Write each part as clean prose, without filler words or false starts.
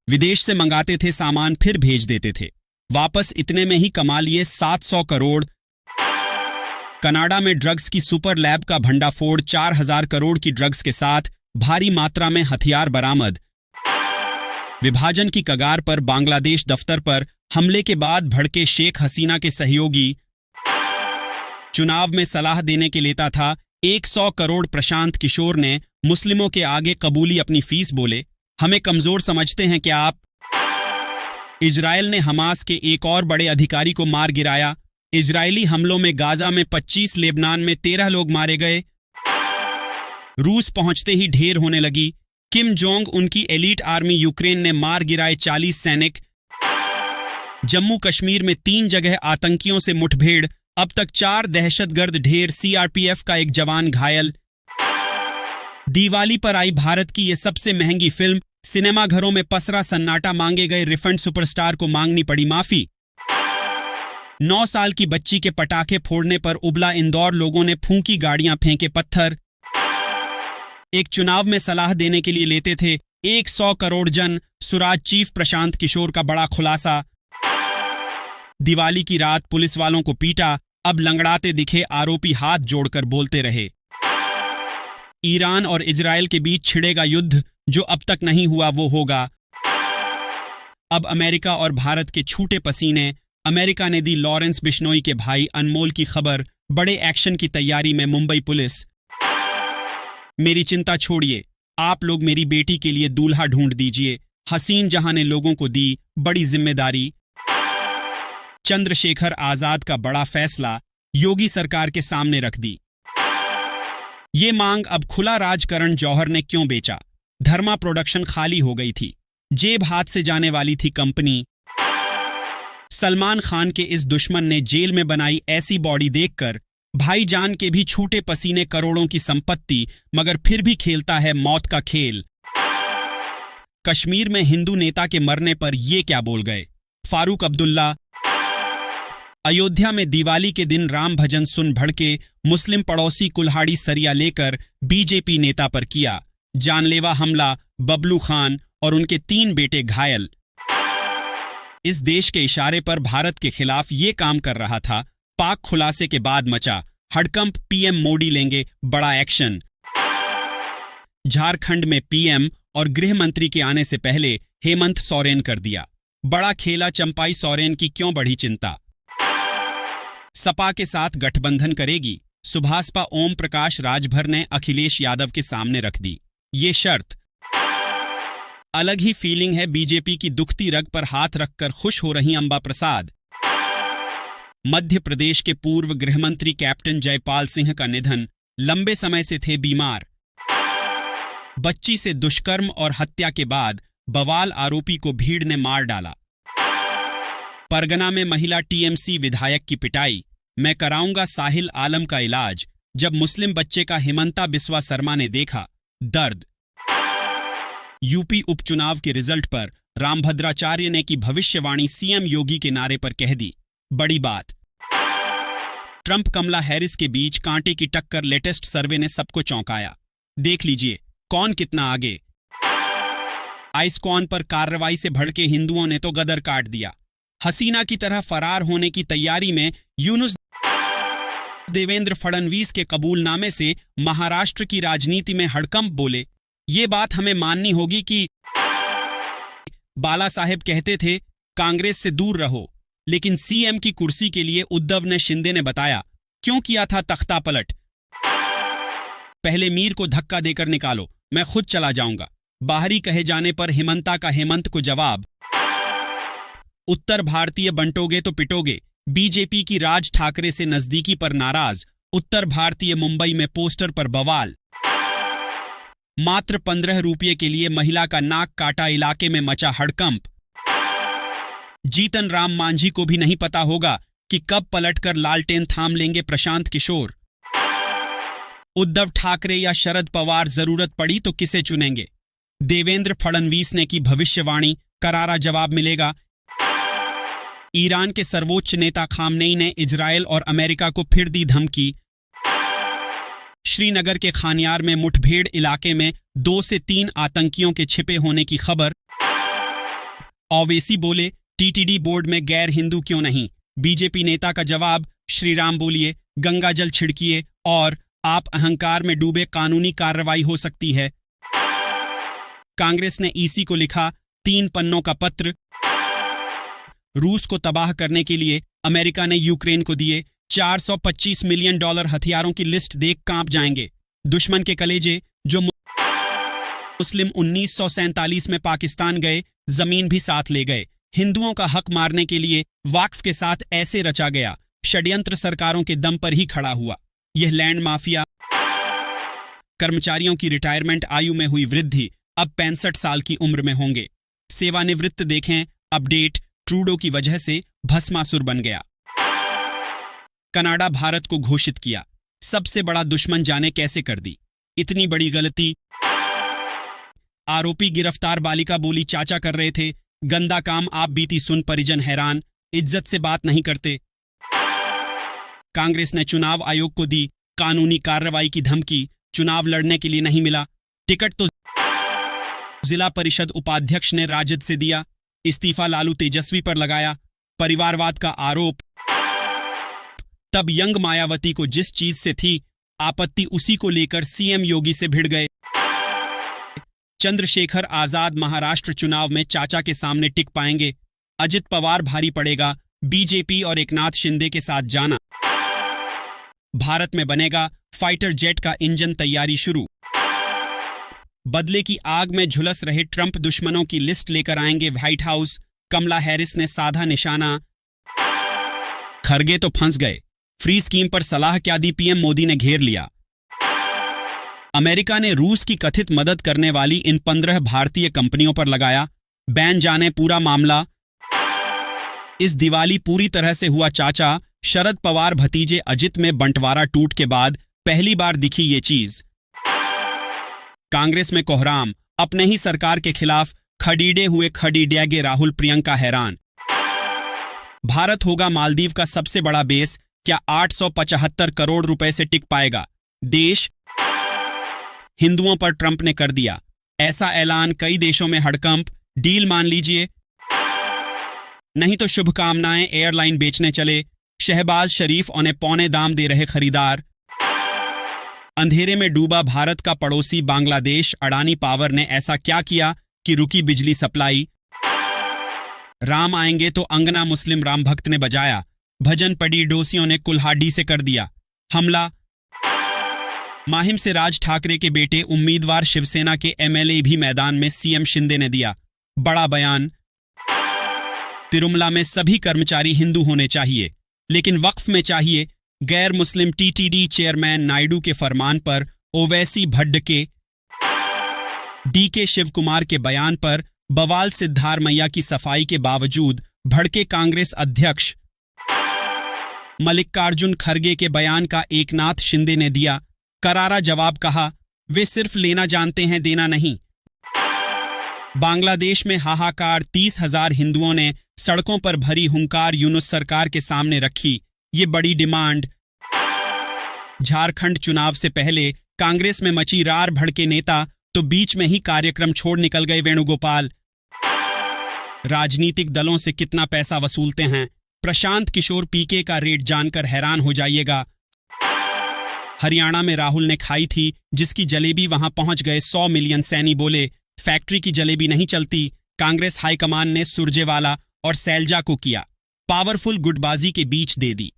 विदेश से मंगाते थे सामान, फिर भेज देते थे वापस। इतने में ही कमा लिए 700 करोड़। कनाडा में ड्रग्स की सुपर लैब का भंडाफोड़, 4000 करोड़ की ड्रग्स के साथ भारी मात्रा में हथियार बरामद। विभाजन की कगार पर बांग्लादेश दफ्तर पर हमले के बाद भड़के शेख हसीना के सहयोगी। चुनाव में सलाह देने के लेता था 100 करोड़। प्रशांत किशोर ने मुस्लिमों के आगे कबूली अपनी फीस, बोले हमें कमजोर समझते हैं क्या आप। इजरायल ने हमास के एक और बड़े अधिकारी को मार गिराया। इजरायली हमलों में गाजा में 25, लेबनान में 13 लोग मारे गए। रूस पहुंचते ही ढेर होने लगी। किम जोंग उनकी एलीट आर्मी, यूक्रेन ने मार गिराए 40 सैनिक। जम्मू कश्मीर में 3 जगह आतंकियों से मुठभेड़, अब तक 4 दहशतगर्द ढेर, सीआरपीएफ का एक जवान घायल। दिवाली पर आई भारत की ये सबसे महंगी फिल्म, सिनेमाघरों में पसरा सन्नाटा, मांगे गए रिफंड, सुपरस्टार को मांगनी पड़ी माफी। 9 साल की बच्ची के पटाखे फोड़ने पर उबला इंदौर, लोगों ने फूंकी गाड़ियां, फेंके पत्थर। एक चुनाव में सलाह देने के लिए लेते थे 100 करोड़ जन, सुराज चीफ प्रशांत किशोर का बड़ा खुलासा। दिवाली की रात पुलिस वालों को पीटा, अब लंगड़ाते दिखे आरोपी, हाथ जोड़कर बोलते रहे। ईरान और इजरायल के बीच छिड़ेगा युद्ध, जो अब तक नहीं हुआ वो होगा। अब अमेरिका और भारत के छूटे पसीने। अमेरिका ने दी लॉरेंस बिश्नोई के भाई अनमोल की खबर, बड़े एक्शन की तैयारी में मुंबई पुलिस। मेरी चिंता छोड़िए, आप लोग मेरी बेटी के लिए दूल्हा ढूंढ दीजिए। हसीन जहां ने लोगों को दी बड़ी जिम्मेदारी। चंद्रशेखर आजाद का बड़ा फैसला योगी सरकार के सामने रख दी। ये मांग अब खुला राज करण जौहर ने क्यों बेचा। धर्मा प्रोडक्शन खाली हो गई थी, जेब हाथ से जाने वाली थी कंपनी। सलमान खान के इस दुश्मन ने जेल में बनाई ऐसी बॉडी देखकर भाईजान के भी छूटे पसीने, करोड़ों की संपत्ति, मगर फिर भी खेलता है मौत का खेल। कश्मीर में हिंदू नेता के मरने पर ये क्या बोल गए फारूक अब्दुल्ला। अयोध्या में दिवाली के दिन राम भजन सुन भड़के मुस्लिम पड़ोसी, कुल्हाड़ी सरिया लेकर बीजेपी नेता पर किया जानलेवा हमला, बबलू खान और उनके 3 बेटे घायल। इस देश के इशारे पर भारत के खिलाफ ये काम कर रहा था। पाक खुलासे के बाद मचा हड़कंप, पीएम मोदी लेंगे बड़ा एक्शन। झारखंड में पीएम और गृह मंत्री के आने से पहले हेमंत सोरेन कर दिया बड़ा खेला। चंपाई सोरेन की क्यों बढ़ी चिंता। सपा के साथ गठबंधन करेगी, सुभाषपा ओम प्रकाश राजभर ने अखिलेश यादव के सामने रख दी ये शर्त। अलग ही फीलिंग है बीजेपी की, दुखती रग पर हाथ रखकर खुश हो रही अंबा प्रसाद। मध्य प्रदेश के पूर्व गृहमंत्री कैप्टन जयपाल सिंह का निधन, लंबे समय से थे बीमार। बच्ची से दुष्कर्म और हत्या के बाद बवाल आरोपी को भीड़ ने मार डाला। परगना में महिला टीएमसी विधायक की पिटाई, मैं कराऊंगा साहिल आलम का इलाज, जब मुस्लिम बच्चे का हिमंता बिस्वा शर्मा ने देखा दर्द। यूपी उपचुनाव के रिजल्ट पर रामभद्राचार्य ने की भविष्यवाणी, सीएम योगी के नारे पर कह दी बड़ी बात। ट्रंप कमला हैरिस के बीच कांटे की टक्कर, लेटेस्ट सर्वे ने सबको चौंकाया। देख लीजिए कौन कितना आगे। आइसकॉन पर कार्रवाई से भड़के हिंदुओं ने तो गदर काट दिया। हसीना की तरह फरार होने की तैयारी में यूनुस। देवेंद्र फडणवीस के कबूलनामे से महाराष्ट्र की राजनीति में हड़कंप, बोले ये बात हमें माननी होगी कि बाला साहेब कहते थे कांग्रेस से दूर रहो, लेकिन सीएम की कुर्सी के लिए उद्धव ने, शिंदे ने बताया क्यों किया था तख्ता पलट। पहले मीर को धक्का देकर निकालो, मैं खुद चला जाऊंगा। बाहरी कहे जाने पर हिमंता का हेमंत को जवाब। उत्तर भारतीय बंटोगे तो पिटोगे, बीजेपी की राज ठाकरे से नजदीकी पर नाराज। उत्तर भारतीय मुंबई में पोस्टर पर बवाल। मात्र 15 रुपये के लिए महिला का नाक काटा, इलाके में मचा हड़कंप। जीतन राम मांझी को भी नहीं पता होगा कि कब पलटकर लालटेन थाम लेंगे प्रशांत किशोर। उद्धव ठाकरे या शरद पवार, जरूरत पड़ी तो किसे चुनेंगे। देवेंद्र फडणवीस ने की भविष्यवाणी, करारा जवाब मिलेगा। ईरान के सर्वोच्च नेता खामनेई ने इजरायल और अमेरिका को फिर दी धमकी। श्रीनगर के खानियार में मुठभेड़, इलाके में 2 से 3 आतंकियों के छिपे होने की खबर। ओवैसी बोले, टीटीडी बोर्ड में गैर हिंदू क्यों नहीं? बीजेपी नेता का जवाब, श्री राम बोलिए, गंगा जल छिड़किए और आप अहंकार में डूबे, कानूनी कार्रवाई हो सकती है। कांग्रेस ने ईसी को लिखा 3 पन्नों का पत्र। रूस को तबाह करने के लिए अमेरिका ने यूक्रेन को दिए $425 मिलियन हथियारों की लिस्ट देख कांप जाएंगे। दुश्मन के कलेजे जो मुस्लिम 1947 में पाकिस्तान गए, जमीन भी साथ ले गए। हिंदुओं का हक मारने के लिए वाक्फ के साथ ऐसे रचा गया, षड्यंत्र सरकारों के दम पर ही खड़ा हुआ। यह लैंड माफिया। कर्मचारियों की रिटायरमेंट आयु में हुई वृद्धि, अब 65 साल की उम्र में होंगे। सेवानिवृत्त देखें अपडेट, ट्रूडो की वजह से भस्मासुर बन गया। कनाडा भारत को घोषित किया सबसे बड़ा दुश्मन, जाने कैसे कर दी इतनी बड़ी गलती। आरोपी गिरफ्तार, बालिका बोली चाचा कर रहे थे गंदा काम, आप बीती सुन परिजन हैरान, इज्जत से बात नहीं करते। कांग्रेस ने चुनाव आयोग को दी कानूनी कार्रवाई की धमकी, चुनाव लड़ने के लिए नहीं मिला टिकट तो जिला परिषद उपाध्यक्ष ने राजद से दिया, इस्तीफा लालू तेजस्वी पर लगाया, परिवारवाद का आरोप। तब यंग मायावती को जिस चीज से थी आपत्ति, उसी को लेकर सीएम योगी से भिड़ गए। चंद्रशेखर आजाद महाराष्ट्र चुनाव में चाचा के सामने टिक पाएंगे? अजित पवार भारी पड़ेगा, बीजेपी और एकनाथ शिंदे के साथ जाना। भारत में बनेगा फाइटर जेट का इंजन, तैयारी शुरू। बदले की आग में झुलस रहे ट्रंप, दुश्मनों की लिस्ट लेकर आएंगे व्हाइट हाउस। कमला हैरिस ने साधा निशाना, खरगे तो फंस गए। फ्री स्कीम पर सलाह क्या दी, पीएम मोदी ने घेर लिया। अमेरिका ने रूस की कथित मदद करने वाली इन 15 भारतीय कंपनियों पर लगाया बैन, जाने पूरा मामला। इस दिवाली पूरी तरह से हुआ चाचा, शरद पवार भतीजे अजित में बंटवारा टूट के बाद पहली बार दिखी ये चीज। कांग्रेस में कोहराम, अपने ही सरकार के खिलाफ खड़ीडे हुए खड़ीडेगे राहुल प्रियंका हैरान। भारत होगा मालदीव का सबसे बड़ा बेस, क्या 875 करोड़ रुपए से टिक पाएगा देश? हिंदुओं पर ट्रंप ने कर दिया ऐसा ऐलान, कई देशों में हड़कंप, डील मान लीजिए नहीं तो शुभकामनाएं, एयरलाइन बेचने चले। शहबाज शरीफ उन्हें पौने दाम दे रहे खरीदार। अंधेरे में डूबा भारत का पड़ोसी बांग्लादेश, अडानी पावर ने ऐसा क्या किया कि रुकी बिजली सप्लाई। राम आएंगे तो अंगना, मुस्लिम राम भक्त ने बजाया भजन, पड़ी डोसियों ने कुल्हाड़ी से कर दिया हमला। माहिम से राज ठाकरे के बेटे उम्मीदवार शिवसेना के एमएलए भी मैदान में, सीएम शिंदे ने दिया बड़ा बयान। तिरुमला में सभी कर्मचारी हिंदू होने चाहिए, लेकिन वक्फ में चाहिए गैर मुस्लिम। टीटीडी चेयरमैन नायडू के फरमान पर ओवैसी भड्डके। डीके शिव कुमार के बयान पर बवाल, सिद्धारमैया की सफाई के बावजूद भड़के कांग्रेस अध्यक्ष। मल्लिकार्जुन खड़गे के बयान का एकनाथ शिंदे ने दिया करारा जवाब, कहा वे सिर्फ लेना जानते हैं, देना नहीं। बांग्लादेश में हाहाकार, 30,000 हिंदुओं ने सड़कों पर भरी हुंकार यूनुस सरकार के सामने रखी ये बड़ी डिमांड। झारखंड चुनाव से पहले कांग्रेस में मची रार, भड़के नेता तो बीच में ही कार्यक्रम छोड़ निकल गए वेणुगोपाल। राजनीतिक दलों से कितना पैसा वसूलते हैं, प्रशांत किशोर पीके का रेट जानकर हैरान हो जाइएगा। हरियाणा में राहुल ने खाई थी जिसकी जलेबी, वहां पहुंच गए 100 मिलियन सैनी, बोले फैक्ट्री की जलेबी नहीं चलती। कांग्रेस हाईकमान ने सुरजेवाला और सैलजा को किया पावरफुल गुटबाजी के बीच दे दी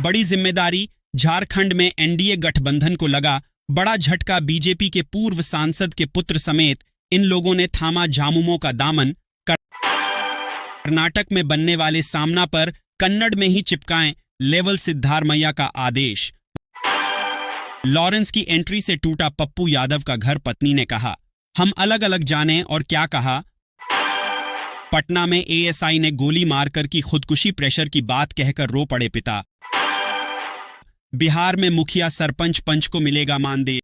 बड़ी जिम्मेदारी। झारखंड में एनडीए गठबंधन को लगा बड़ा झटका, बीजेपी के पूर्व सांसद के पुत्र समेत इन लोगों ने थामा झामुमो का दामन। कर्नाटक में बनने वाले सामना पर कन्नड़ में ही चिपकाएं, लेवल सिद्धारमैया का आदेश। लॉरेंस की एंट्री से टूटा पप्पू यादव का घर, पत्नी ने कहा हम अलग अलग जाने, और क्या कहा। पटना में एएसआई ने गोली मारकर की खुदकुशी, प्रेशर की बात कहकर रो पड़े पिता। बिहार में मुखिया सरपंच पंच को मिलेगा मानदेय।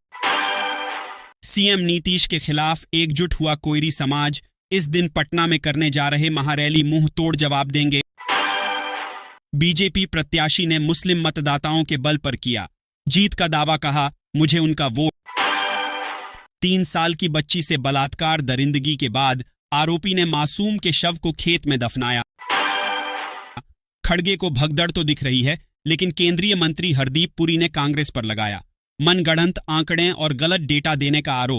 सीएम नीतीश के खिलाफ एकजुट हुआ कोयरी समाज, इस दिन पटना में करने जा रहे महारैली मुंह तोड़ जवाब देंगे। बीजेपी प्रत्याशी ने मुस्लिम मतदाताओं के बल पर किया जीत का दावा, कहा मुझे उनका वोट। 3 साल की बच्ची से बलात्कार, दरिंदगी के बाद आरोपी ने मासूम के शव को खेत में दफनाया। खड़गे को भगदड़ तो दिख रही है, लेकिन केंद्रीय मंत्री हरदीप पुरी ने कांग्रेस पर लगाया मनगढ़ंत आंकड़े और गलत डेटा देने का आरोप।